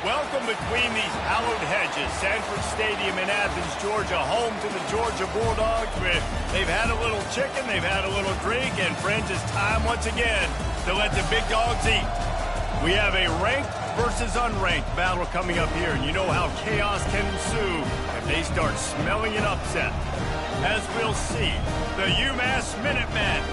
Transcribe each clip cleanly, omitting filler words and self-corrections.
Welcome between these hallowed hedges. Sanford Stadium in Athens, Georgia, home to the Georgia Bulldogs. They've had a little chicken, they've had a little drink, and friends, it's time once again to let the big dogs eat. We have a ranked versus unranked battle coming up here, and you know how chaos can ensue if they start smelling an upset. As we'll see, the UMass Minutemen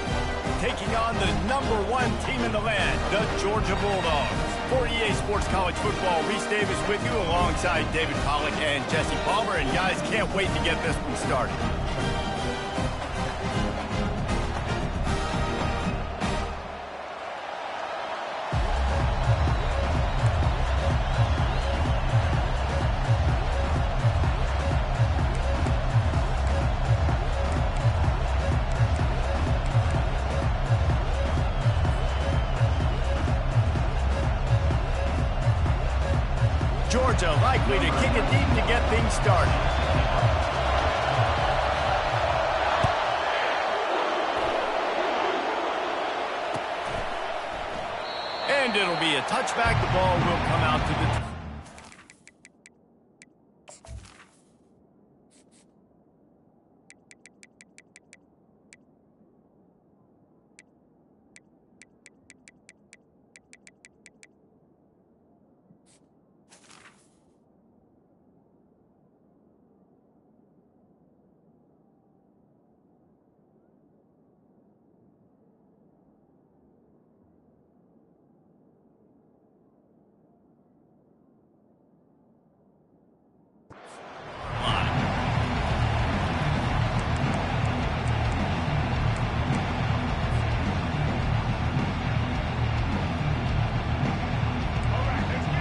taking on the #1 team in the land, the Georgia Bulldogs. For EA Sports College Football, Reese Davis with you alongside David Pollack and Jesse Palmer. And guys, can't wait to get this one started. Georgia likely to kick it deep to get things started. And it'll be a touchback. The ball will come out to the...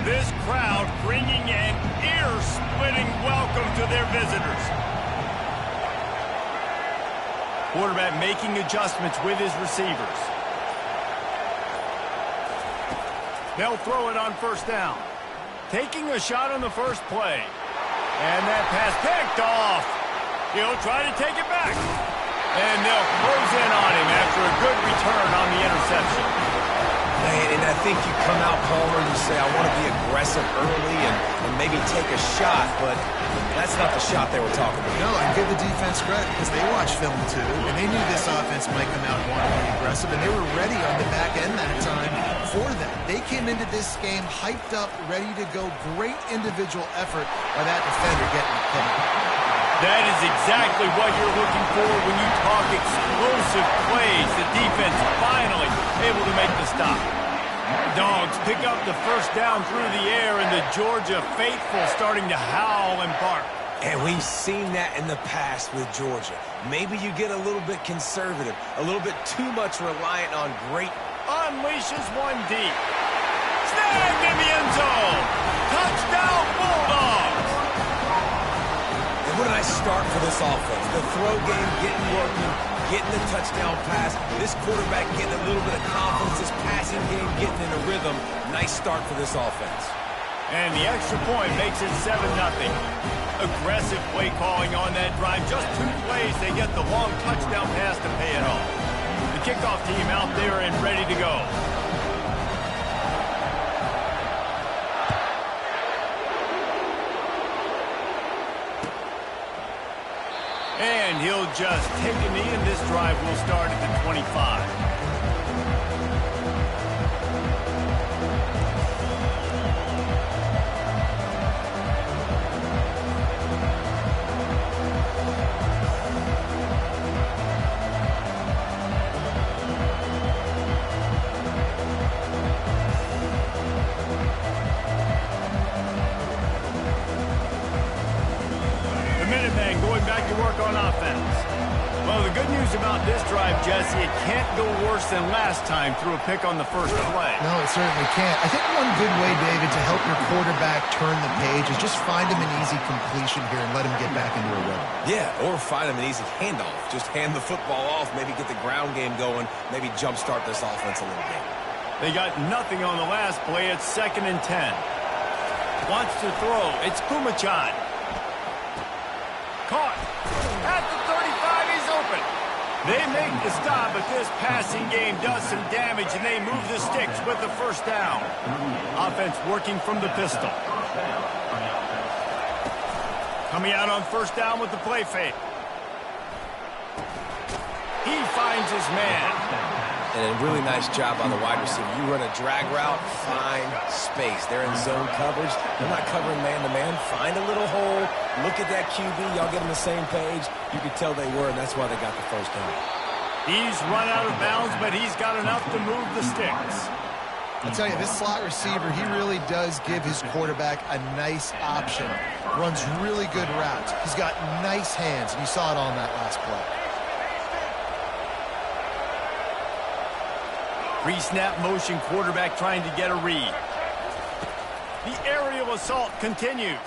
This crowd bringing an ear-splitting welcome to their visitors. Quarterback making adjustments with his receivers. They'll throw it on first down. Taking a shot on the first play. And that pass picked off. He'll try to take it back. And they'll close in on him after a good return on the interception. And I think you come out, Palmer, and you say, I want to be aggressive early and maybe take a shot, but that's not the shot they were talking about. No, and give the defense credit because they watched film too, and they knew this offense might come out and want to be aggressive, and they were ready on the back end that time for that. They came into this game hyped up, ready to go. Great individual effort by that defender getting the pick. That is exactly what you're looking for when you talk explosive plays. The defense finally able to make the stop. Dogs pick up the first down through the air, and the Georgia faithful starting to howl and bark. And we've seen that in the past with Georgia. Maybe you get a little bit conservative, a little bit too much reliant on great... Unleashes one deep. Snagged in the end zone. Touchdown Bulldogs. And what a nice start for this offense. The throw game getting working, getting the touchdown pass. This quarterback getting a little bit of confidence. This passing game getting in a rhythm. Nice start for this offense. And the extra point makes it 7-0. Aggressive play calling on that drive. Just 2 plays, they get the long touchdown pass to pay it off. The kickoff team out there and ready to go. And he'll just take a knee, and this drive will start at the 25. Going back to work on offense. Well, the good news about this drive, Jesse, it can't go worse than last time through a pick on the first play. No, it certainly can't. I think one good way, David, to help your quarterback turn the page is just find him an easy completion here and let him get back into a rhythm. Yeah, or find him an easy handoff. Just hand the football off, maybe get the ground game going, maybe jumpstart this offense a little bit. They got nothing on the last play. It's 2nd and 10. Wants to throw. It's Kumachan. Caught. At the 35, he's open. They make the stop, but this passing game does some damage, and they move the sticks with the first down. Offense working from the pistol. Coming out on first down with the play fake. He finds his man. And a really nice job on the wide receiver. You run a drag route, find space. They're in zone coverage. They're not covering man-to-man. Find a little hole. Look at that QB. Y'all get on the same page. You could tell they were, and that's why they got the first down. He's run out of bounds, but he's got enough to move the sticks. I'll tell you, this slot receiver, he really does give his quarterback a nice option. Runs really good routes. He's got nice hands, and you saw it on that last play. Pre-snap motion quarterback trying to get a read. The aerial assault continues.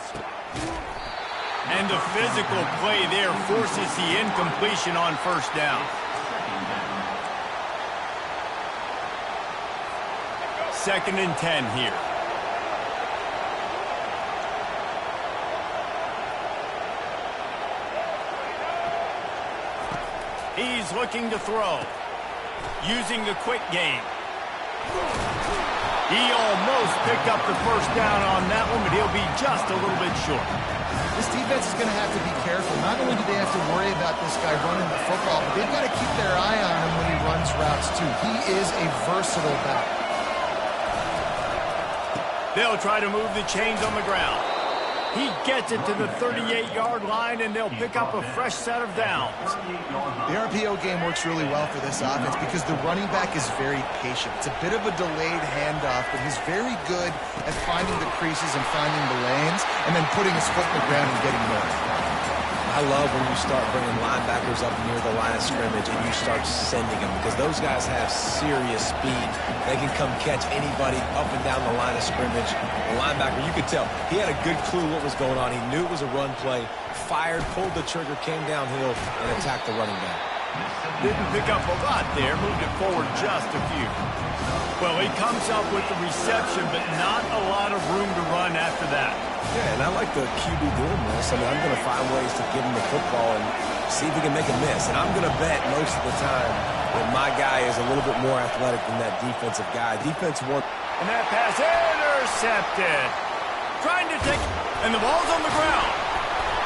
And the physical play there forces the incompletion on first down. Second and 10 here. He's looking to throw. Using the quick game. He almost picked up the first down on that one, but he'll be just a little bit short. This defense is going to have to be careful. Not only do they have to worry about this guy running the football, but they've got to keep their eye on him when he runs routes too. He is a versatile back. They'll try to move the chains on the ground. He gets it to the 38-yard line, and they'll pick up a fresh set of downs. The RPO game works really well for this offense because the running back is very patient. It's a bit of a delayed handoff, but he's very good at finding the creases and finding the lanes and then putting his foot in the ground and getting there. I love when you start bringing linebackers up near the line of scrimmage and you start sending them because those guys have serious speed. They can come catch anybody up and down the line of scrimmage. The linebacker, you could tell, he had a good clue what was going on. He knew it was a run play, fired, pulled the trigger, came downhill, and attacked the running back. Didn't pick up a lot there, moved it forward just a few. Well, he comes up with the reception, but not a lot of room to run after that. Yeah, and I like the QB doing this. I mean, I'm going to find ways to give him the football and see if he can make a miss. And I'm going to bet most of the time that my guy is a little bit more athletic than that defensive guy. Defense won. And that pass intercepted. Trying to take, and the ball's on the ground.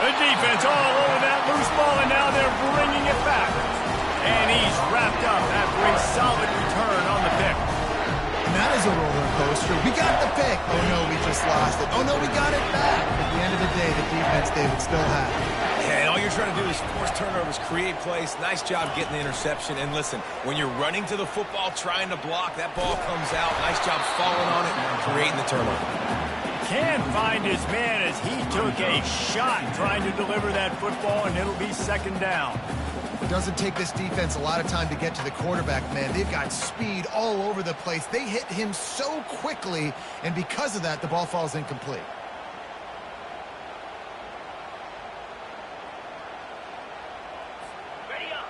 The defense all over that loose ball, and now they're bringing it back. And he's wrapped up after a solid return on the pick. And that is a roller coaster. We got the pick. Oh, no, we just lost it. Oh, no, we got it back. At the end of the day, the defense, David, still had it. Yeah, and all you're trying to do is force turnovers, create plays. Nice job getting the interception. And listen, when you're running to the football, trying to block, that ball comes out. Nice job falling on it and creating the turnover. Can't find his man as he took a shot trying to deliver that football, and it'll be second down. It doesn't take this defense a lot of time to get to the quarterback, man. They've got speed all over the place. They hit him so quickly, and because of that, the ball falls incomplete.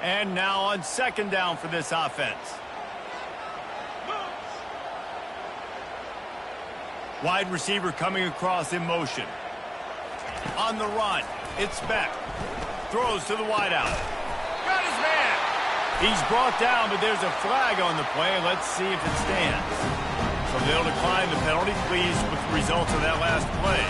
And now on second down for this offense. Wide receiver coming across in motion. On the run, it's Beck. Throws to the wideout. Got his man. He's brought down, but there's a flag on the play. Let's see if it stands. So they'll decline the penalty. Pleased with the results of that last play.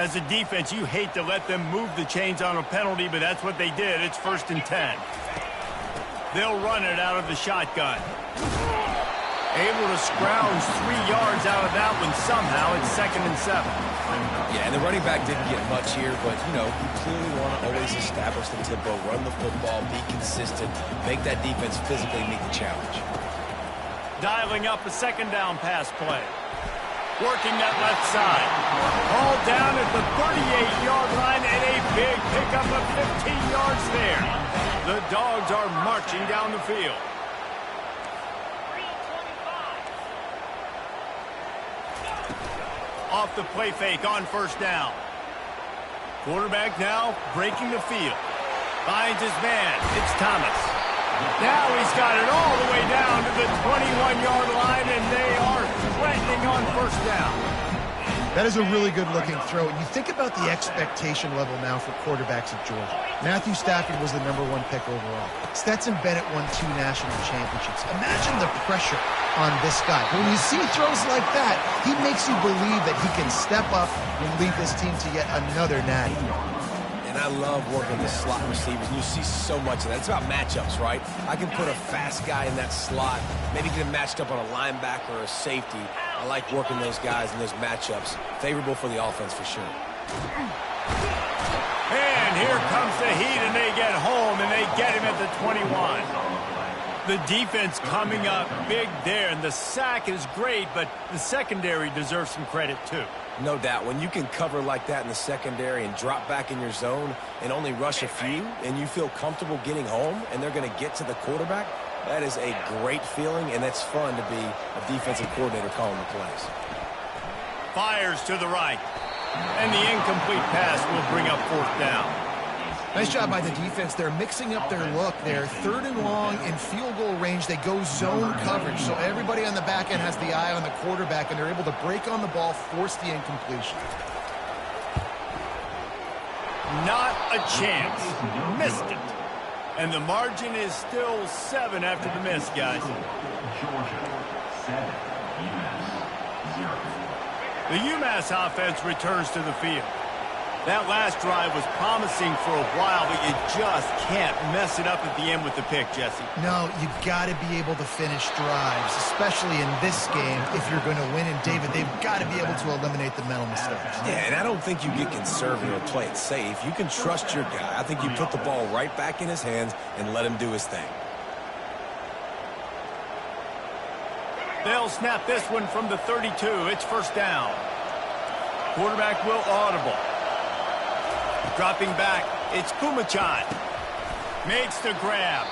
As a defense, you hate to let them move the chains on a penalty, but that's what they did. It's 1st and 10. They'll run it out of the shotgun. Able to scrounge 3 yards out of that one somehow. It's 2nd and 7. Yeah, and the running back didn't get much here, but, you know, you clearly want to always establish the tempo, run the football, be consistent, make that defense physically meet the challenge. Dialing up a second down pass play. Working that left side. All down at the 38-yard line and a big pickup of 15 yards there. The Dogs are marching down the field. Off the play fake on first down. Quarterback now breaking the field. Finds his man. It's Thomas. Now he's got it all the way down to the 21-yard line, and they are threatening on first down. That is a really good-looking throw. And you think about the expectation level now for quarterbacks at Georgia. Matthew Stafford was the #1 pick overall. Stetson Bennett won 2 national championships. Imagine the pressure on this guy. When you see throws like that, he makes you believe that he can step up and lead this team to yet another natty. And I love working the slot receivers, and you see so much of that. It's about matchups, right? I can put a fast guy in that slot, maybe get him matched up on a linebacker or a safety. I like working those guys in those matchups. Favorable for the offense for sure. And here comes the heat, and they get home, and they get him at the 21. The defense coming up big there, and the sack is great, but the secondary deserves some credit too. No doubt. When you can cover like that in the secondary and drop back in your zone and only rush a few, and you feel comfortable getting home, and they're going to get to the quarterback, that is a great feeling, and it's fun to be a defensive coordinator calling the plays. Fires to the right, and the incomplete pass will bring up 4th down. Nice job by the defense. They're mixing up their look. They're 3rd and long in field goal range. They go zone coverage. So everybody on the back end has the eye on the quarterback, and they're able to break on the ball, force the incompletion. Not a chance. Missed it. And the margin is still 7 after the miss, guys. Georgia, 7, UMass, 0. The UMass offense returns to the field. That last drive was promising for a while, but you just can't mess it up at the end with the pick, Jesse. No, you got to be able to finish drives, especially in this game if you're going to win. And, David, they've got to be able to eliminate the mental mistakes. Yeah, and I don't think you get conservative or play it safe. You can trust your guy. I think you put the ball right back in his hands and let him do his thing. They'll snap this one from the 32. It's 1st down. Quarterback will audible. Dropping back, it's Kumachan. Makes the grab.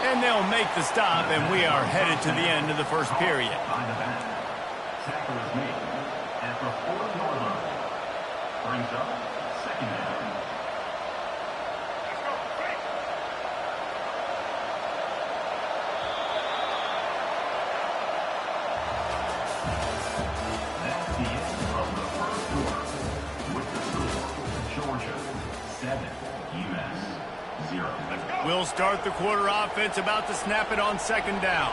And they'll make the stop, and we are headed to the end of the 1st period. By the back. Tackle is made at the 4-yard line. Brings up 2nd down. That's the end of the 1st quarter. With the score, Georgia 7, UMass 0. We'll start the quarter offense, about to snap it on 2nd down.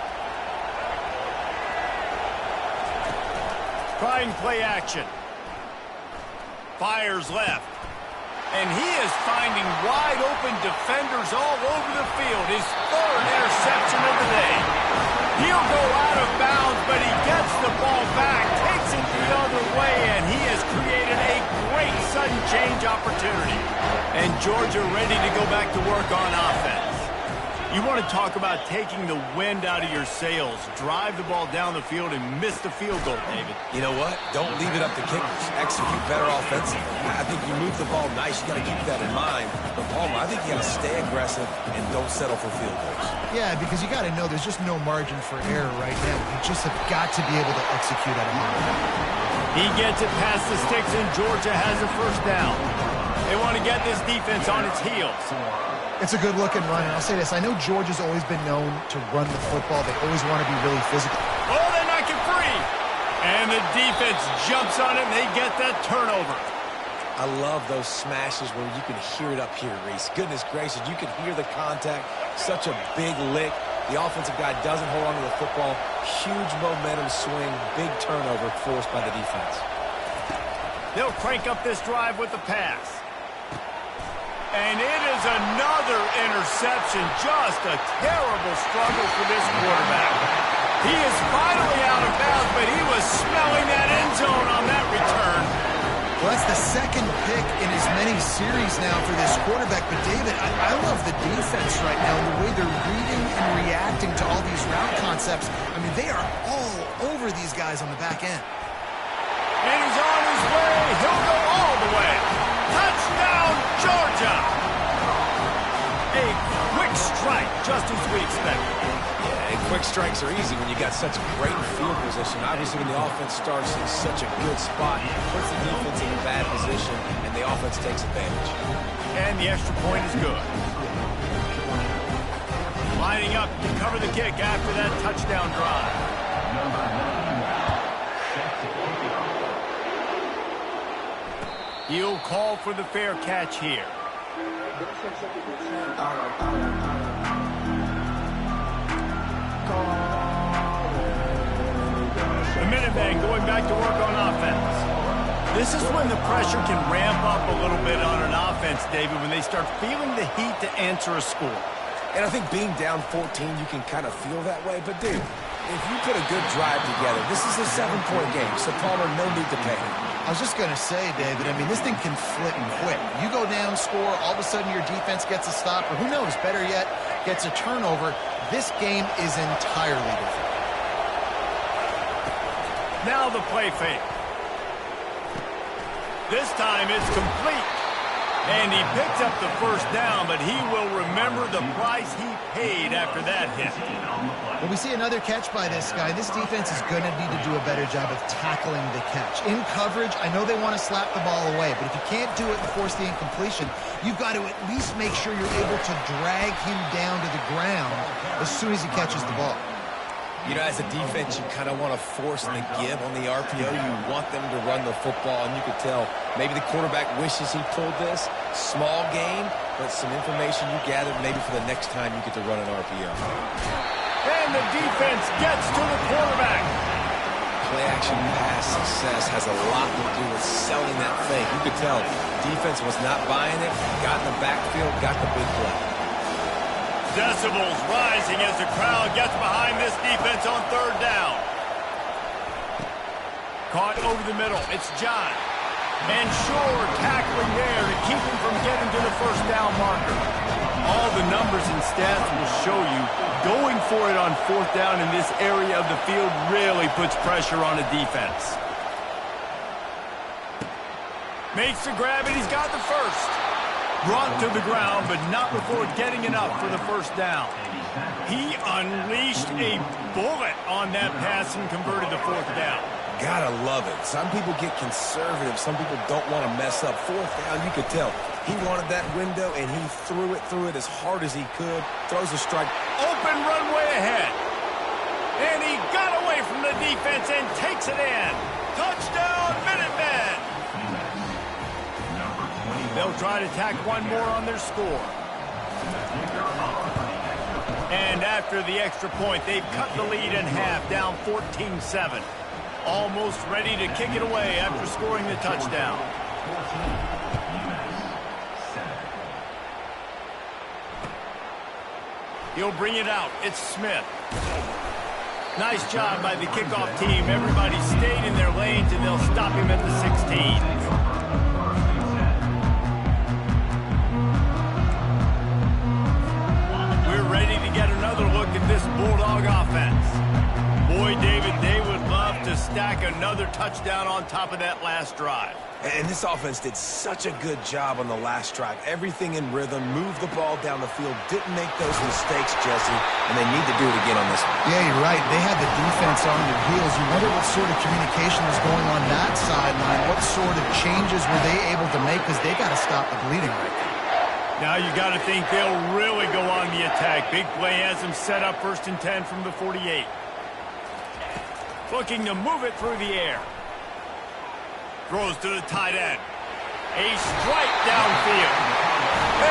Trying play action. Fires left. And he is finding wide open defenders all over the field. His 3rd interception of the day. He'll go out of bounds, but he gets the ball back, takes it the other way, and he has created a great sudden change opportunity. And Georgia ready to go back to work on offense. You want to talk about taking the wind out of your sails. Drive the ball down the field and miss the field goal, David. You know what? Don't leave it up to kickers. Execute better offensively. I think you move the ball nice. You got to keep that in mind. But, Palmer, I think you got to stay aggressive and don't settle for field goals. Yeah, because you got to know there's just no margin for error right now. You just have got to be able to execute at a high level. He gets it past the sticks, and Georgia has a 1st down. They want to get this defense on its heels. It's a good-looking run, and I'll say this. I know Georgia's always been known to run the football. They always want to be really physical. Oh, they knock it free. And the defense jumps on it, and they get that turnover. I love those smashes where you can hear it up here, Reese. Goodness gracious, you can hear the contact. Such a big lick. The offensive guy doesn't hold on to the football. Huge momentum swing, big turnover forced by the defense. They'll crank up this drive with the pass. And it is another interception. Just a terrible struggle for this quarterback. He is finally out of bounds, but he was smelling that end zone on that return. Well, that's the 2nd pick in as many series now for this quarterback. But, David, I love the defense right now, the way they're reading and reacting to all these route concepts. I mean, they are all over these guys on the back end. And he's on his way. He'll go all the way. Touchdown, Georgia! A quick strike, just as we expected. Yeah, and quick strikes are easy when you got such great field position. Obviously, when the offense starts in such a good spot, it puts the defense in a bad position, and the offense takes advantage. And the extra point is good. Lining up to cover the kick after that touchdown drive. He'll call for the fair catch here. The Minutemen going back to work on offense. This is when the pressure can ramp up a little bit on an offense, David, when they start feeling the heat to answer a score. And I think being down 14, you can kind of feel that way. But, dude, if you put a good drive together, this is a 7-point game, so Palmer, no need to panic. I was just going to say, David, I mean, this thing can flip quick. You go down, score, all of a sudden your defense gets a stop, or who knows, better yet, gets a turnover. This game is entirely different. Now the play fake. This time it's complete. And he picks up the first down, but he will remember the price he paid after that hit. Well, we see another catch by this guy. This defense is going to need to do a better job of tackling the catch. In coverage, I know they want to slap the ball away, but if you can't do it and force the incompletion, you've got to at least make sure you're able to drag him down to the ground as soon as he catches the ball. You know, as a defense, you kind of want to force the give on the RPO. You want them to run the football, and you could tell maybe the quarterback wishes he pulled this. Small game, but some information you gathered maybe for the next time you get to run an RPO. And the defense gets to the quarterback. Play-action pass success has a lot to do with selling that fake. You could tell defense was not buying it, got in the backfield, got the big play. Decibels rising as the crowd gets behind this defense on third down. Caught over the middle. It's John. And Shore tackling there to keep him from getting to the first down marker. All the numbers and stats will show you going for it on fourth down in this area of the field really puts pressure on a defense. Makes the grab, and he's got the first. Brought to the ground, but not before getting enough for the first down. He unleashed a bullet on that pass and converted the fourth down. Gotta love it. Some people get conservative. Some people don't want to mess up. Fourth down, you could tell. He wanted that window, and he threw it as hard as he could. Throws a strike. Open runway ahead. And he got away from the defense and takes it in. Touchdown, Minutemen! They'll try to tack one more on their score. And after the extra point, they've cut the lead in half, down 14-7. Almost ready to kick it away after scoring the touchdown. He'll bring it out. It's Smith. Nice job by the kickoff team. Everybody stayed in their lanes, and they'll stop him at the 16. Ready to get another look at this Bulldog offense. Boy, David, they would love to stack another touchdown on top of that last drive. And this offense did such a good job on the last drive. Everything in rhythm, moved the ball down the field, didn't make those mistakes, Jesse, and they need to do it again on this one. Yeah, you're right. They had the defense on their heels. You wonder what sort of communication was going on that sideline. What sort of changes were they able to make, because they got to stop the bleeding right now. Now you got to think they'll really go on the attack. Big play has them set up 1st and 10 from the 48. Looking to move it through the air. Throws to the tight end. A strike downfield.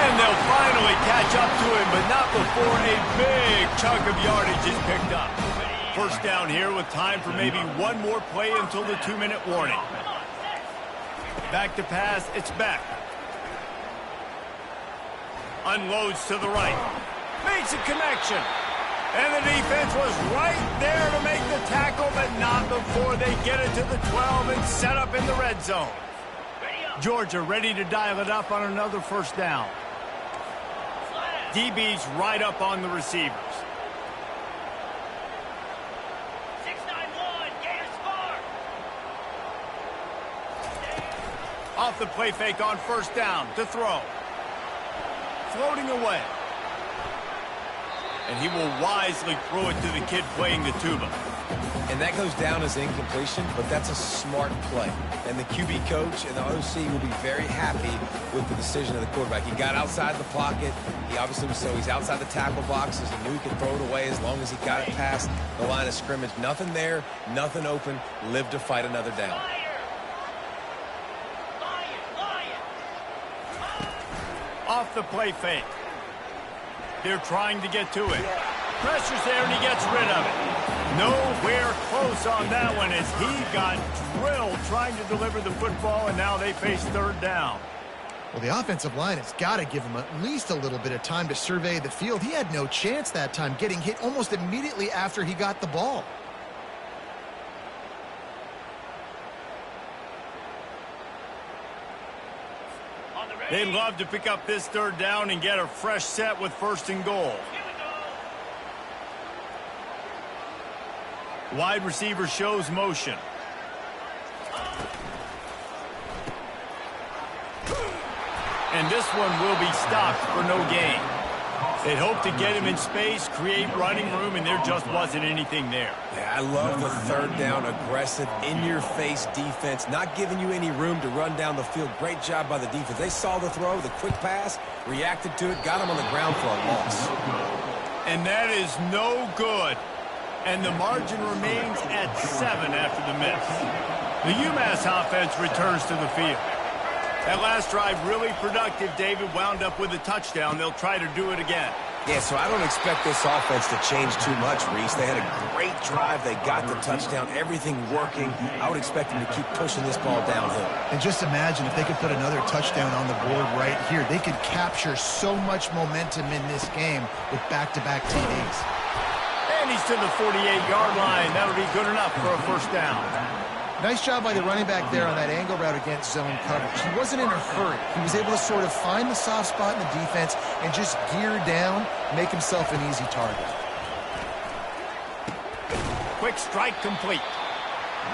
And they'll finally catch up to him, but not before a big chunk of yardage is picked up. First down here with time for maybe one more play until the 2-minute warning. Back to pass, it's Beck. Unloads to the right. Makes a connection. And the defense was right there to make the tackle, but not before they get it to the 12 and set up in the red zone. Georgia ready to dial it up on another first down. DB's right up on the receivers. 6-9-1, Gators score. Off the play fake on first down to throw. Floating away. And he will wisely throw it to the kid playing the tuba. And that goes down as incompletion, but that's a smart play. And the QB coach and the OC will be very happy with the decision of the quarterback. He got outside the pocket. He obviously was so he's outside the tackle boxes. He knew he could throw it away as long as he got it past the line of scrimmage. Nothing there, nothing open. Live to fight another down. off the play fake. They're trying to get to it. Pressure's there, and he gets rid of it. Nowhere close on that one as he got drilled trying to deliver the football, and now they face third down. Well, the offensive line has got to give him at least a little bit of time to survey the field. He had no chance that time, getting hit almost immediately after he got the ball. They'd love to pick up this third down and get a fresh set with 1st and goal. Wide receiver shows motion. And this one will be stopped for no gain. They'd hope to get him in space, create running room, and there just wasn't anything there. Yeah, I love the third down, aggressive, in-your-face defense, not giving you any room to run down the field. Great job by the defense. They saw the throw, the quick pass, reacted to it, got him on the ground for a loss. And that is no good. And the margin remains at 7 after the miss. The UMass offense returns to the field. That last drive really productive. David wound up with a touchdown. They'll try to do it again. Yeah, so I don't expect this offense to change too much, Reese. They had a great drive. They got the touchdown. Everything working. I would expect them to keep pushing this ball downhill. And just imagine if they could put another touchdown on the board right here. They could capture so much momentum in this game with back-to-back TDs. And he's to the 48-yard line. That'll be good enough for a 1st down. Nice job by the running back there on that angle route against zone coverage. He wasn't in a hurry. He was able to sort of find the soft spot in the defense and just gear down, make himself an easy target. Quick strike complete.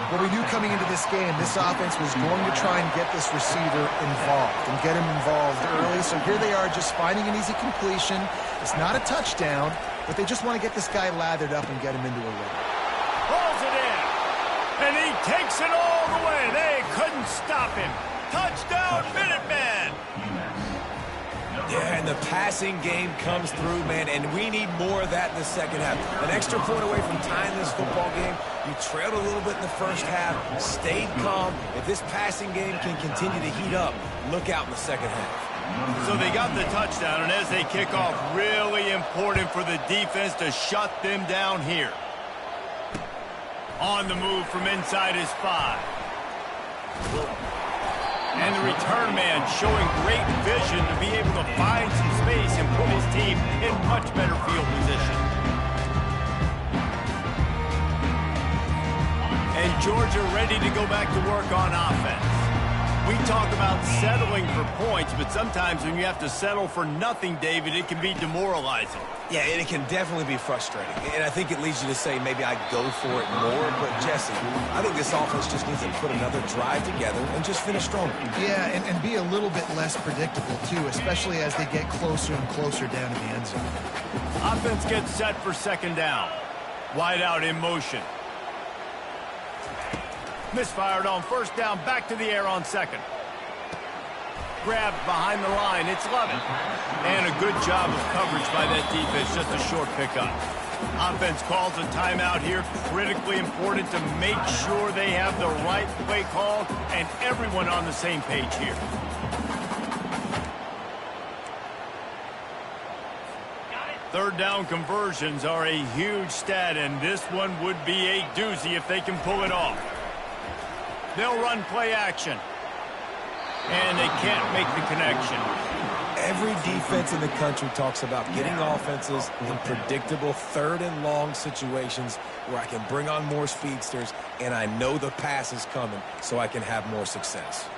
Well, we knew coming into this game, this offense was going to try and get this receiver involved and get him involved early. So here they are just finding an easy completion. It's not a touchdown, but they just want to get this guy lathered up and get him into a rhythm. Pulls it in. And he takes it all the way. They couldn't stop him. Touchdown, Minutemen. Yeah, and the passing game comes through, man, and we need more of that in the second half. An extra point away from tying this football game. You trailed a little bit in the first half, stayed calm. If this passing game can continue to heat up, look out in the second half. So they got the touchdown, and as they kick off, really important for the defense to shut them down here. On the move from inside his 5. And the return man showing great vision to be able to find some space and put his team in much better field position. And Georgia ready to go back to work on offense. We talk about settling for points, but sometimes when you have to settle for nothing, David, it can be demoralizing. Yeah, and it can definitely be frustrating. And I think it leads you to say maybe I go for it more. But, Jesse, I think this offense just needs to put another drive together and just finish stronger. Yeah, and be a little bit less predictable, too, especially as they get closer and closer down to the end zone. Offense gets set for 2nd down. Wide out in motion. Misfired on 1st down, back to the air on 2nd. Grabbed behind the line, it's Lovett. And a good job of coverage by that defense, just a short pickup. Offense calls a timeout here, critically important to make sure they have the right play called and everyone on the same page here. Third down conversions are a huge stat, and this one would be a doozy if they can pull it off. They'll run play action. And they can't make the connection. Every defense in the country talks about getting offenses in predictable 3rd and long situations where I can bring on more speedsters and I know the pass is coming so I can have more success.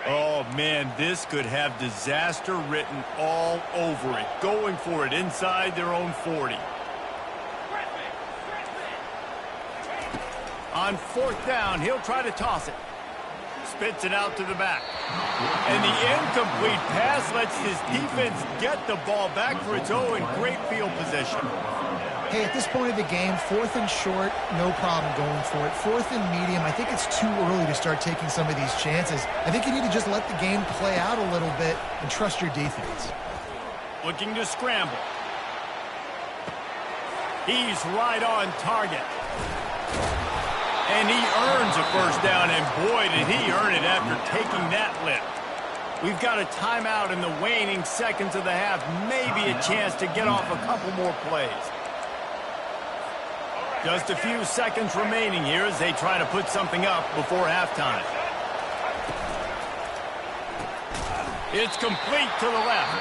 Oh, man, this could have disaster written all over it. Going for it inside their own 40. On 4th down, he'll try to toss it. Spits it out to the back. And the incomplete pass lets his defense get the ball back for its own. Great field position. Hey, at this point of the game, 4th and short, no problem going for it. 4th and medium, I think it's too early to start taking some of these chances. I think you need to just let the game play out a little bit and trust your defense. Looking to scramble. He's right on target. And he earns a first down, and boy, did he earn it after taking that lift. We've got a timeout in the waning seconds of the half, maybe a chance to get off a couple more plays. Just a few seconds remaining here as they try to put something up before halftime. It's complete to the left.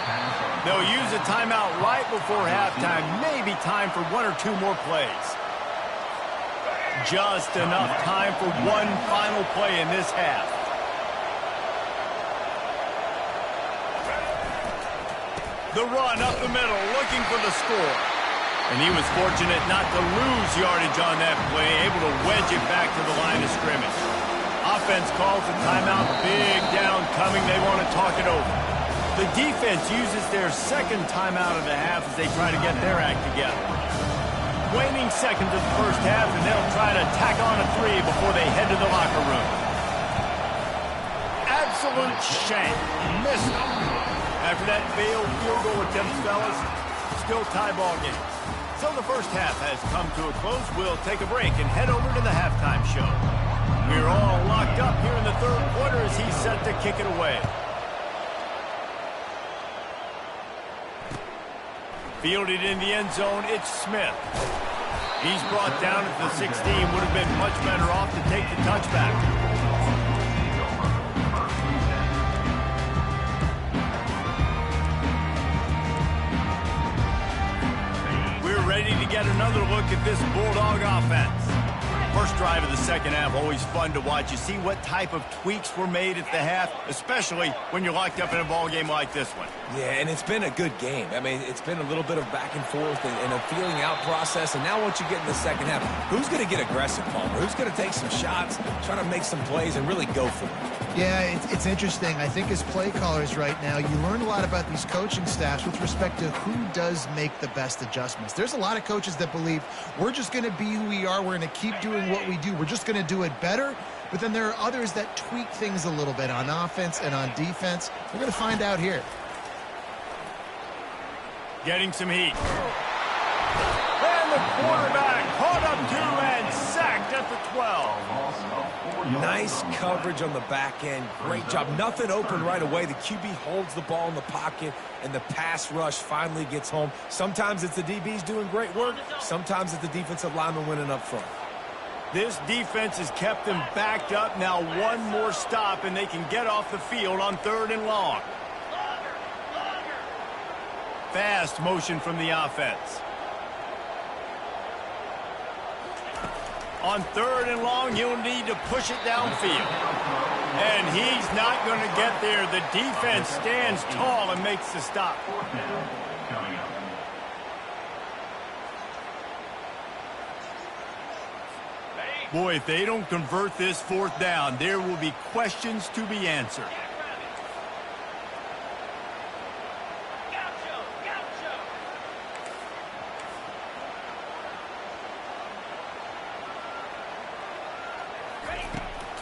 They'll use a timeout right before halftime, maybe time for one or two more plays. Just enough time for one final play in this half. The run up the middle, looking for the score. And he was fortunate not to lose yardage on that play, able to wedge it back to the line of scrimmage. Offense calls a timeout, big down coming, they want to talk it over. The defense uses their second timeout of the half as they try to get their act together. Waning seconds of the first half, and they'll try to tack on a three before they head to the locker room. Absolute shank. Missed it. After that failed field goal attempt, fellas, still tie ball game. So the first half has come to a close. We'll take a break and head over to the halftime show. We're all locked up here in the third quarter as he's set to kick it away. Fielded in the end zone, it's Smith. He's brought down at the 16. Would have been much better off to take the touchback. We're ready to get another look at this Bulldog offense. First drive of the second half, always fun to watch. You see what type of tweaks were made at the half, especially when you're locked up in a ball game like this one. Yeah, and it's been a good game. I mean, it's been a little bit of back and forth and a feeling out process. And now once you get in the second half, who's going to get aggressive, Palmer? Who's going to take some shots, try to make some plays, and really go for it? Yeah, it's interesting. I think as play callers right now, you learn a lot about these coaching staffs with respect to who does make the best adjustments. There's a lot of coaches that believe we're just going to be who we are. We're going to keep doing what we do. We're just going to do it better. But then there are others that tweak things a little bit on offense and on defense. We're going to find out here. Getting some heat. And the quarterback caught up to and sacked at the 12. Nice coverage on the back end. Great job. Nothing open right away. The QB holds the ball in the pocket, and the pass rush finally gets home. Sometimes it's the DBs doing great work. Sometimes it's the defensive lineman winning up front. This defense has kept them backed up. Now one more stop, and they can get off the field on 3rd and long. Fast motion from the offense. On 3rd and long, he'll need to push it downfield. And he's not going to get there. The defense stands tall and makes the stop. Boy, if they don't convert this 4th down, there will be questions to be answered.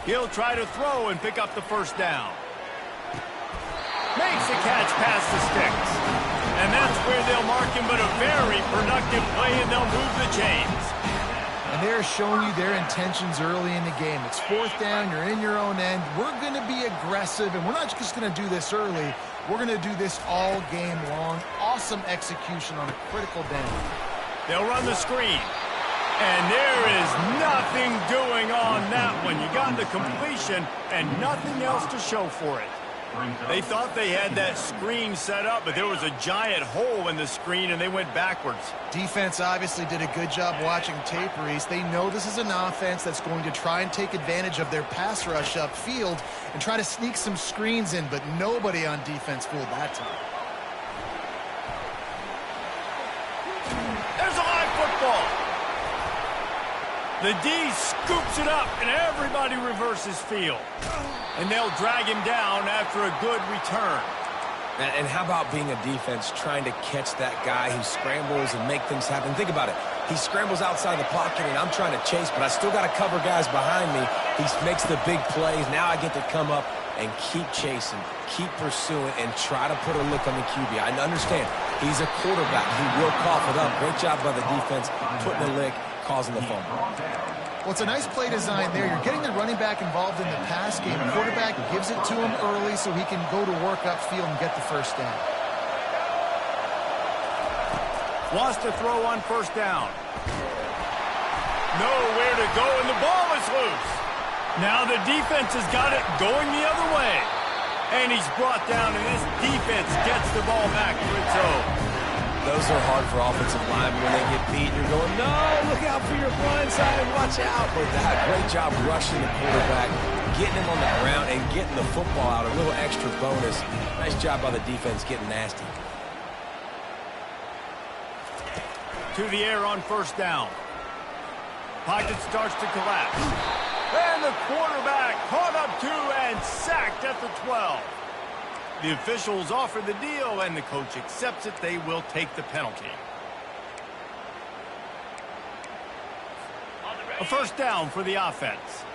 He'll try to throw and pick up the first down. Makes the catch past the sticks. And that's where they'll mark him, but a very productive play, and they'll move the chains. And they're showing you their intentions early in the game. It's 4th down, you're in your own end. We're going to be aggressive, and we're not just going to do this early. We're going to do this all game long. Awesome execution on a critical down. They'll run the screen. And there is nothing doing on that one. You got the completion and nothing else to show for it. They thought they had that screen set up, but there was a giant hole in the screen, and they went backwards. Defense obviously did a good job watching tape, Reese. They know this is an offense that's going to try and take advantage of their pass rush upfield and try to sneak some screens in, but nobody on defense fooled that time. There's a live football. The D scoops it up, and everybody reverses field. And they'll drag him down after a good return. And how about being a defense trying to catch that guy who scrambles and make things happen? Think about it. He scrambles outside the pocket, and I'm trying to chase, but I still got to cover guys behind me. He makes the big plays. Now I get to come up and keep chasing, keep pursuing, and try to put a lick on the QB. I understand he's a quarterback. He will cough it up. Great job by the defense putting a lick, causing the fumble. Well, it's a nice play design there. You're getting the running back involved in the pass game. The quarterback gives it to him early so he can go to work upfield and get the first down. Wants to throw on first down. Nowhere to go, and the ball is loose. Now the defense has got it going the other way. And he's brought down, and this defense gets the ball back for its own. Those are hard for offensive linemen when they get beat. You're going, no, look out for your blind side and watch out. But that great job rushing the quarterback, getting him on the ground, and getting the football out. A little extra bonus. Nice job by the defense getting nasty. To the air on first down. Pocket starts to collapse. And the quarterback caught up to and sacked at the 12. The officials offer the deal, and the coach accepts it. They will take the penalty. A first down for the offense.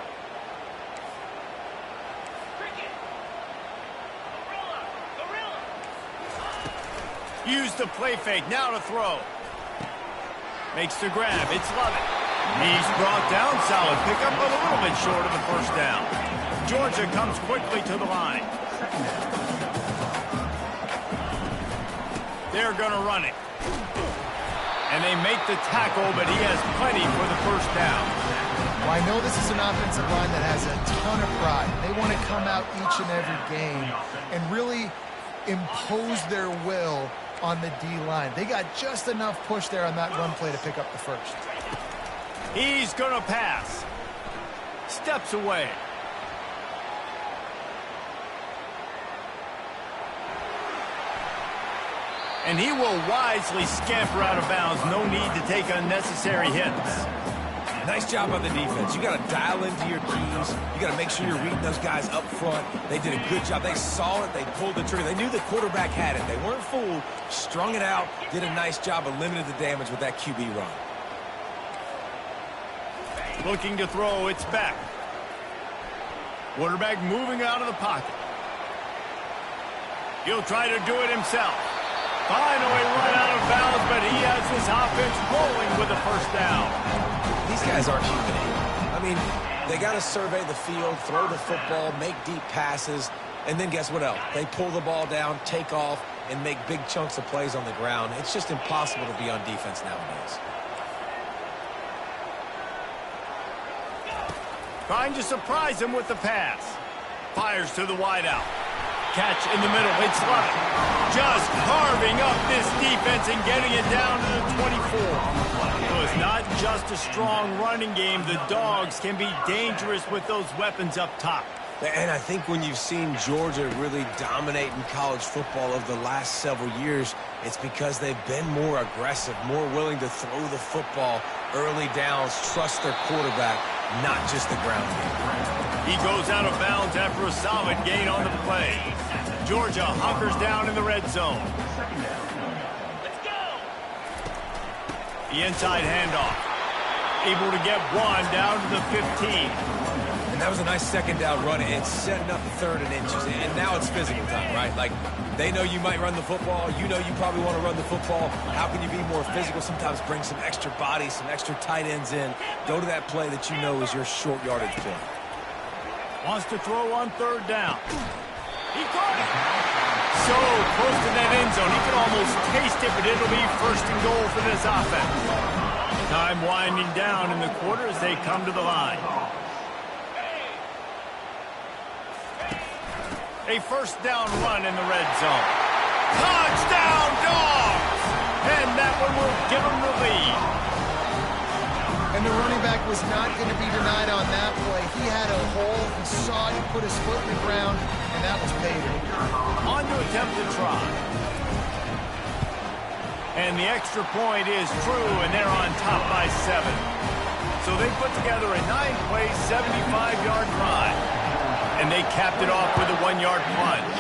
Use the play fake. Now to throw. Makes the grab. It's Lovett. He's brought down. Solid pickup, but a little bit short of the first down. Georgia comes quickly to the line. They're going to run it. And they make the tackle, but he has plenty for the first down. Well, I know this is an offensive line that has a ton of pride. They want to come out each and every game and really impose their will on the D-line. They got just enough push there on that run play to pick up the first. He's going to pass. Steps away. And he will wisely scamper out of bounds. No need to take unnecessary hits. Nice job on the defense. You got to dial into your keys. You got to make sure you're reading those guys up front. They did a good job. They saw it. They pulled the trigger. They knew the quarterback had it. They weren't fooled. Strung it out. Did a nice job of limiting the damage with that QB run. Looking to throw. It's back. Quarterback moving out of the pocket. He'll try to do it himself. Finally run out of bounds, but he has this offense rolling with a first down. These guys aren't human. I mean, they got to survey the field, throw the football, make deep passes, and then guess what else? They pull the ball down, take off, and make big chunks of plays on the ground. It's just impossible to be on defense nowadays. Trying to surprise him with the pass. Fires to the wideout. Catch in the middle. It's Lovett. Just carving up this defense and getting it down to the 24. So it's not just a strong running game. The Dogs can be dangerous with those weapons up top. And I think when you've seen Georgia really dominate in college football over the last several years, it's because they've been more aggressive, more willing to throw the football early downs, trust their quarterback, not just the ground game. He goes out of bounds after a solid gain on the play. Georgia hunkers down in the red zone. The inside handoff. Able to get one down to the 15. And that was a nice second down run. It's setting up the third and inches. And now it's physical time, right? Like, they know you might run the football. You know you probably want to run the football. How can you be more physical? Sometimes bring some extra body, some extra tight ends in. Go to that play that you know is your short yardage play. Wants to throw on third down. He caught it. So close to that end zone. He can almost taste it, but it'll be first and goal for this offense. Time winding down in the quarter as they come to the line. A first down run in the red zone. Touchdown, Dogs! And that one will give them the lead. And the running back was not going to be denied on that play. He had a hole. He saw it. He put his foot in the ground, and that was paid. On to attempt to try. And the extra point is true, and they're on top by 7. So they put together a 9-play, 75-yard drive. And they capped it off with a 1-yard plunge.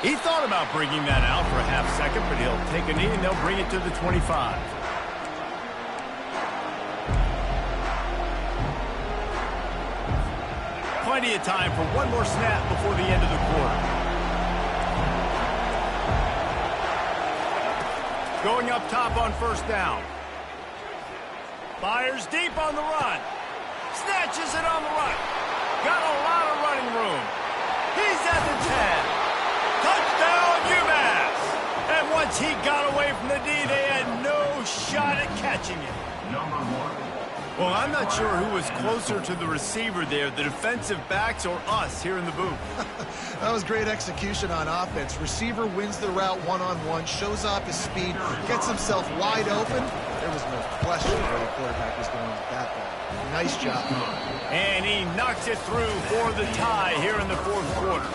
He thought about bringing that out for a half second, but he'll take a knee and they'll bring it to the 25. Plenty of time for one more snap before the end of the quarter. Going up top on first down. Fires deep on the run. Snatches it on the run. Got a lot of running room. He's at the 10. Touchdown, UMass. And once he got away from the D, they had no shot at catching it. Number 1. Well, I'm not sure who was closer to the receiver there, the defensive backs or us here in the booth. That was great execution on offense. Receiver wins the route one-on-one, shows off his speed, gets himself wide open. There was no question where the quarterback was going with that ball. Nice job. And he knocks it through for the tie here in the fourth quarter.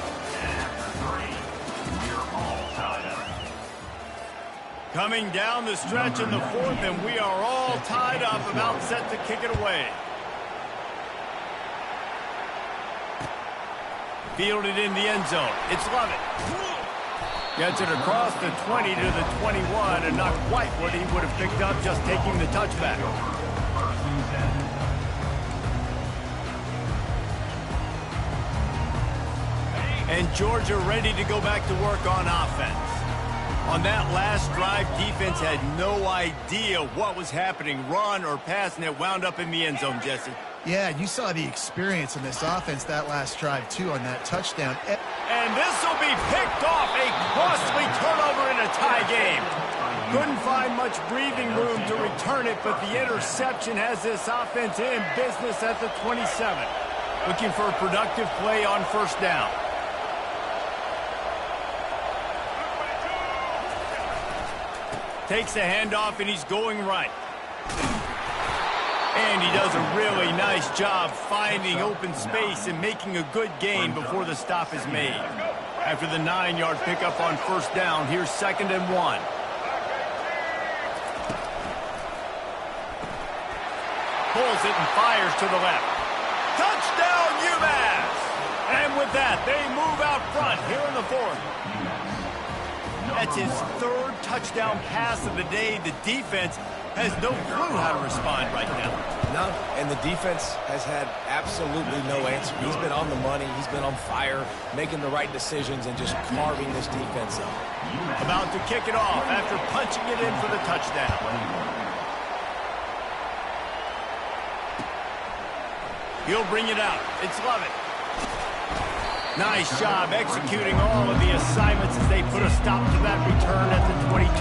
Coming down the stretch in the fourth, and we are all tied up, about set to kick it away. Fielded in the end zone. It's Lovett. Gets it across the 20 to the 21, and not quite what he would have picked up just taking the touchback. And Georgia ready to go back to work on offense. On that last drive, defense had no idea what was happening, run or pass, and it wound up in the end zone, Jesse. Yeah, you saw the experience in this offense that last drive, too, on that touchdown. And this will be picked off, a costly turnover in a tie game. Couldn't find much breathing room to return it, but the interception has this offense in business at the 27. Looking for a productive play on first down. Takes the handoff, and he's going right. And he does a really nice job finding open space and making a good gain before the stop is made. After the 9-yard pickup on first down, here's 2nd and 1. Pulls it and fires to the left. Touchdown, UMass! And with that, they move out front here in the fourth. That's his 3rd touchdown pass of the day. The defense has no clue how to respond right now. No, and the defense has had absolutely no answer. He's been on the money. He's been on fire, making the right decisions and just carving this defense up. About to kick it off after punching it in for the touchdown. He'll bring it out. It's Lovett. Nice job executing all of the assignments as they put a stop to that return at the 22.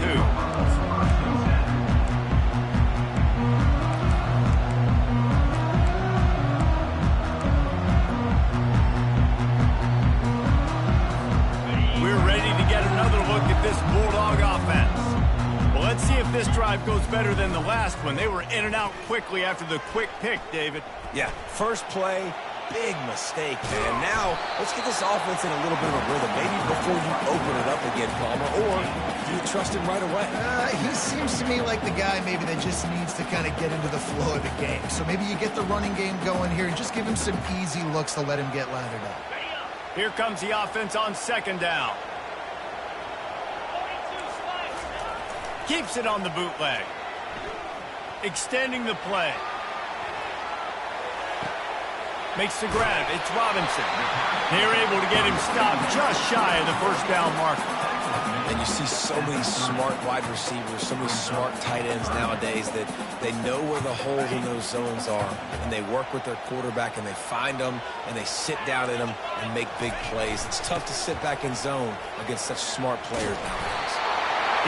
We're ready to get another look at this Bulldog offense. Well, let's see if this drive goes better than the last one. They were in and out quickly after the quick pick, David. Yeah, first play. Big mistake, man. Now, let's get this offense in a little bit of a rhythm. Maybe before you open it up again, Palmer, or do you trust him right away? He seems to me like the guy maybe that just needs to kind of get into the flow of the game. So maybe you get the running game going here and just give him some easy looks to let him get lathered up. Here comes the offense on 2nd down. Keeps it on the bootleg. Extending the play. Makes the grab. It's Robinson. They're able to get him stopped just shy of the first down marker. And you see so many smart wide receivers, so many smart tight ends nowadays that they know where the holes in those zones are, and they work with their quarterback, and they find them, and they sit down in them and make big plays. It's tough to sit back in zone against such smart players nowadays.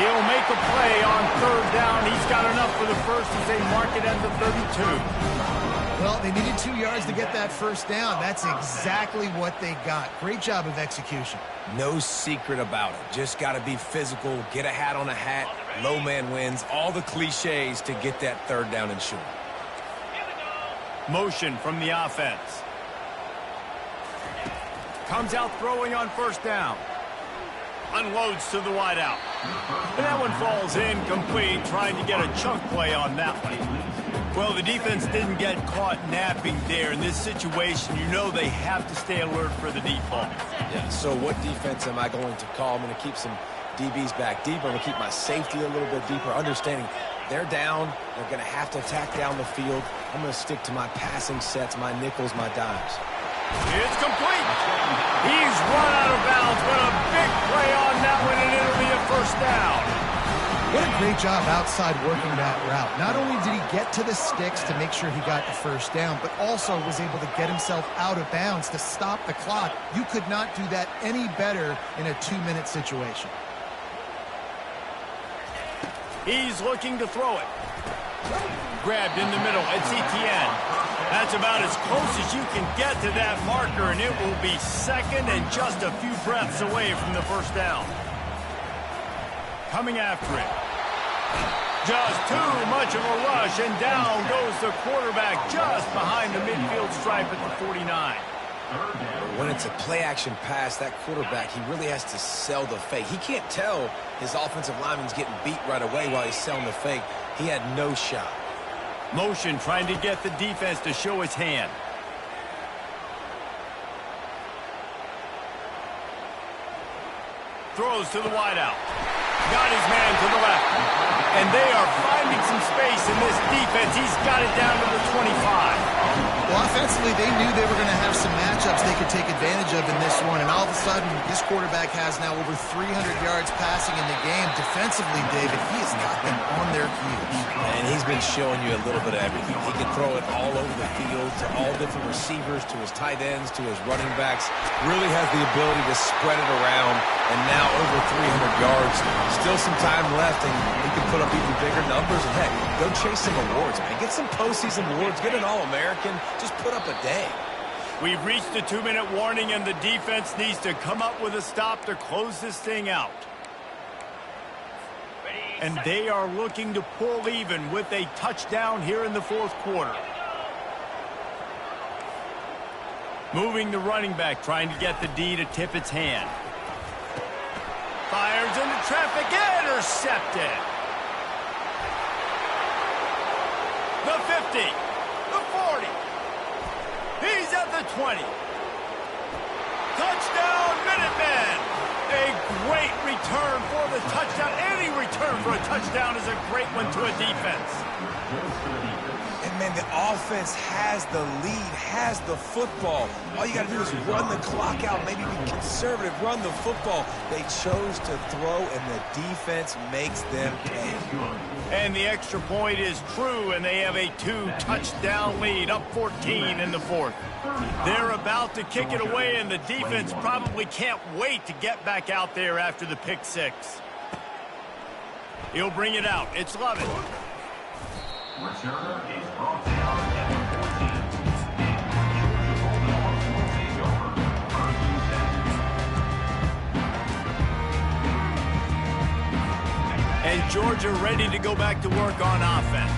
He'll make a play on 3rd down. He's got enough for the first as they mark it at the 32. Well, they needed 2 yards to get that first down. That's exactly what they got. Great job of execution. No secret about it. Just got to be physical, get a hat on a hat, low man wins, all the cliches to get that 3rd down and short. Motion from the offense. Comes out throwing on first down. Unloads to the wideout. And that one falls incomplete, trying to get a chunk play on that one. Well, the defense didn't get caught napping there. In this situation, you know they have to stay alert for the deep ball. Yeah, so what defense am I going to call? I'm going to keep some DBs back deeper. I'm going to keep my safety a little bit deeper, understanding they're down. They're going to have to attack down the field. I'm going to stick to my passing sets, my nickels, my dimes. It's complete. He's run out of bounds, but a big play on that one, and it'll be a first down. What a great job outside working that route. Not only did he get to the sticks to make sure he got the first down, but also was able to get himself out of bounds to stop the clock. You could not do that any better in a 2-minute situation. He's looking to throw it. Grabbed in the middle. It's Etienne. That's about as close as you can get to that marker, and it will be second and just a few breaths away from the first down. Coming after it. Just too much of a rush, and down goes the quarterback just behind the midfield stripe at the 49. When it's a play-action pass, that quarterback, he really has to sell the fake. He can't tell his offensive lineman's getting beat right away while he's selling the fake. He had no shot. Motion trying to get the defense to show his hand. Throws to the wideout. Got his man to the left. And they are finding some space in this defense. He's got it down to the 25. Well, offensively, they knew they were going to have some matchups they could take advantage of in this one, and all of a sudden, this quarterback has now over 300 yards passing in the game. Defensively, David, he has got them on their heels. And he's been showing you a little bit of everything. He can throw it all over the field to all different receivers, to his tight ends, to his running backs. Really has the ability to spread it around, and now over 300 yards. Still some time left, and he can put up even bigger numbers. And heck, go chase some awards, man. Get some postseason awards. Get an All-American. Just put up a day. We've reached the 2-minute warning, and the defense needs to come up with a stop to close this thing out. And they are looking to pull even with a touchdown here in the fourth quarter. Moving the running back, trying to get the D to tip its hand. Fires into traffic, intercepted. The 50, the 40. He's at the 20. Touchdown, Minutemen. A great return for the touchdown. Any return for a touchdown is a great one to a defense. And, man, the offense has the lead, has the football. All you got to do is run the clock out, maybe be conservative, run the football. They chose to throw, and the defense makes them pay. And the extra point is true, and they have a 2-touchdown lead, up 14 in the fourth. They're about to kick it away, and the defense probably can't wait to get back out there after the pick six. He'll bring it out. It's Lovett. Returner is brought down at 14. And Georgia ready to go back to work on offense.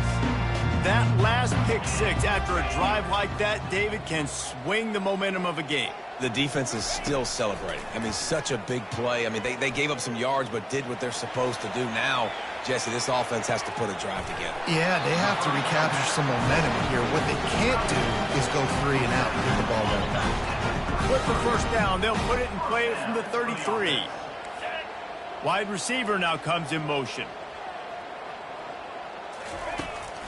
That last pick six after a drive like that, David, can swing the momentum of a game. The defense is still celebrating. I mean, such a big play. I mean, they gave up some yards but did what they're supposed to do. Now, Jesse, this offense has to put a drive together. Yeah, they have to recapture some momentum here. What they can't do is go 3 and out and get the ball right back. With the first down, they'll put it and play it from the 33. Wide receiver now comes in motion.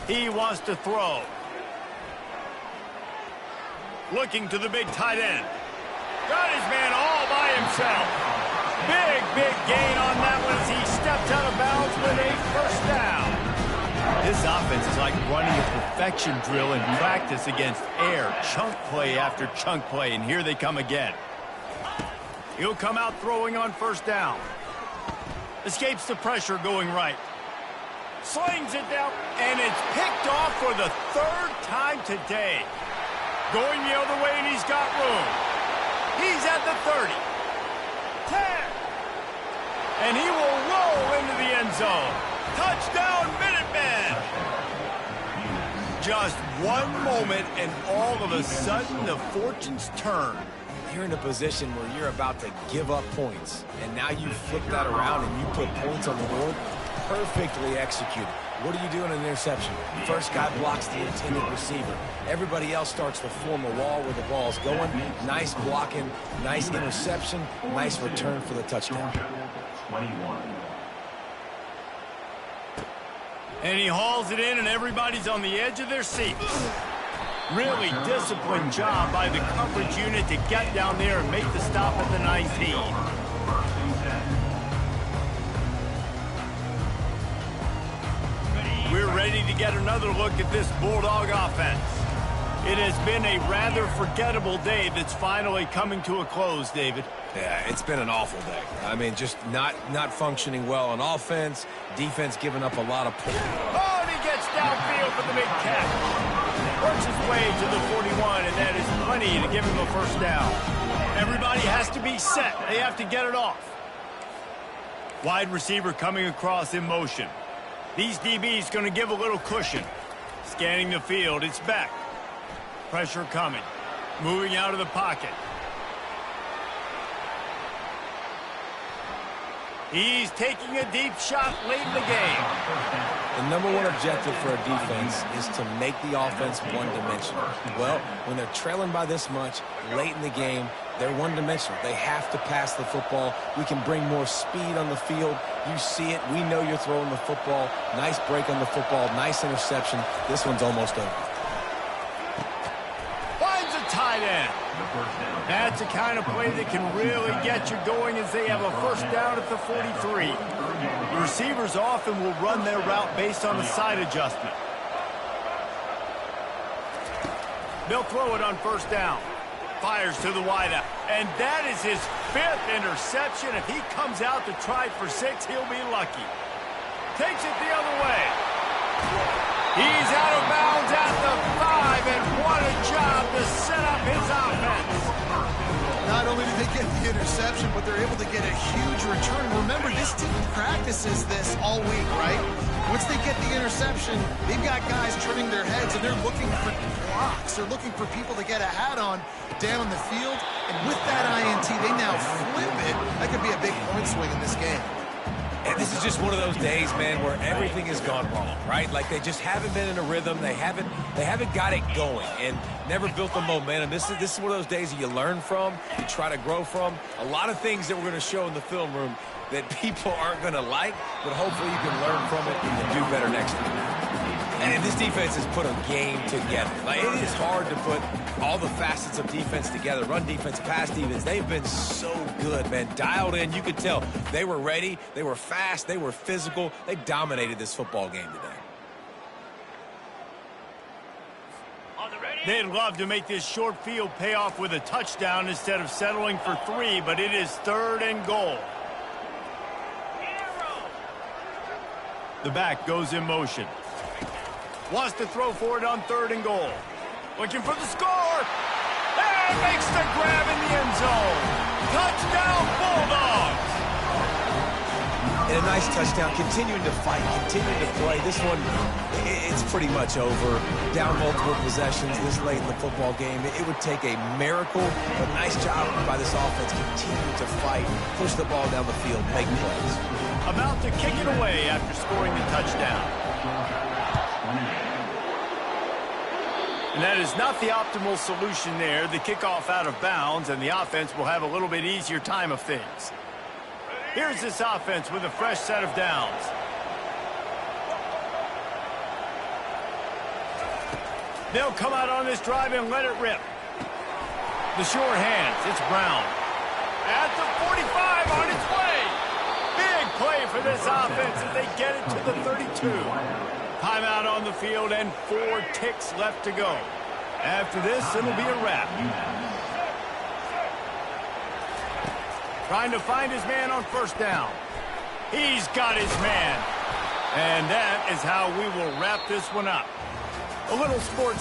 He wants to throw. Looking to the big tight end. Got his man all by himself. Big gain on that one as he stepped out of bounds with a first down. This offense is like running a perfection drill in practice against air. Chunk play after chunk play, and here they come again. He'll come out throwing on first down. Escapes the pressure going right. Slings it down, and it's picked off for the third time today. Going the other way, and he's got room. He's at the 30. 10. And he will roll into the end zone. Touchdown, Minutemen. Just one moment, and all of a sudden, the fortunes turn. You're in a position where you're about to give up points, and now you flip that around and you put points on the board. Perfectly executed. What do you do in an interception? First guy blocks the intended receiver. Everybody else starts to form a wall where the ball's going. Nice blocking, nice interception, nice return for the touchdown. 21. And he hauls it in, and everybody's on the edge of their seats. Really disciplined job by the coverage unit to get down there and make the stop at the 19. We're ready to get another look at this Bulldog offense. It has been a rather forgettable day that's finally coming to a close, David. Yeah, it's been an awful day. I mean, just not functioning well on offense, defense giving up a lot of points. Oh, and he gets downfield for the big catch. Works his way to the 41, and that is plenty to give him a first down. Everybody has to be set. They have to get it off. Wide receiver coming across in motion. These DBs going to give a little cushion. Scanning the field, it's back. Pressure coming. Moving out of the pocket. He's taking a deep shot late in the game. The number one objective for a defense is to make the offense one-dimensional. Well, when they're trailing by this much late in the game, they're one-dimensional. They have to pass the football. We can bring more speed on the field. You see it. We know you're throwing the football. Nice break on the football. Nice interception. This one's almost over. Finds a tight end. That's the kind of play that can really get you going as they have a first down at the 43. The receivers often will run their route based on a side adjustment. They'll throw it on first down. Fires to the wideout. And that is his 5th interception. If he comes out to try for 6, he'll be lucky. Takes it the other way. He's out of bounds at the 5, and what a job to set up his offense. Not only did they get the interception, but they're able to get a huge return. Remember, this team practices this all week, right? Once they get the interception, they've got guys turning their heads, and they're looking for blocks. They're looking for people to get a hat on down the field. And with that INT, they now flip it. That could be a big point swing in this game. And this is just one of those days, man, where everything has gone wrong, right? Like they just haven't been in a rhythm. They haven't got it going and never built the momentum. This is one of those days that you learn from, you try to grow from. A lot of things that we're going to show in the film room that people aren't going to like, but hopefully you can learn from it and do better next time. And this defense has put a game together. Like, it is hard to put all the facets of defense together. Run defense, pass defense. They've been so good, man. Dialed in. You could tell they were ready. They were fast. They were physical. They dominated this football game today. They'd love to make this short field pay off with a touchdown instead of settling for 3, but it is 3rd and goal. The back goes in motion. Wants to throw for it on 3rd and goal. Looking for the score. And makes the grab in the end zone. Touchdown, Bulldogs. And a nice touchdown. Continuing to fight, continuing to play. This one, it's pretty much over. Down multiple possessions this late in the football game. It would take a miracle, but nice job by this offense. Continue to fight, push the ball down the field, make plays. About to kick it away after scoring the touchdown. And that is not the optimal solution there. The kickoff out of bounds, and the offense will have a little bit easier time of things. Here's this offense with a fresh set of downs. They'll come out on this drive and let it rip. The sure hands, it's Brown. At the 45, on its way. Big play for this offense as they get it to the 32. Timeout on the field and 4 ticks left to go. After this, it'll be a wrap. Trying to find his man on first down. He's got his man. And that is how we will wrap this one up. A little sports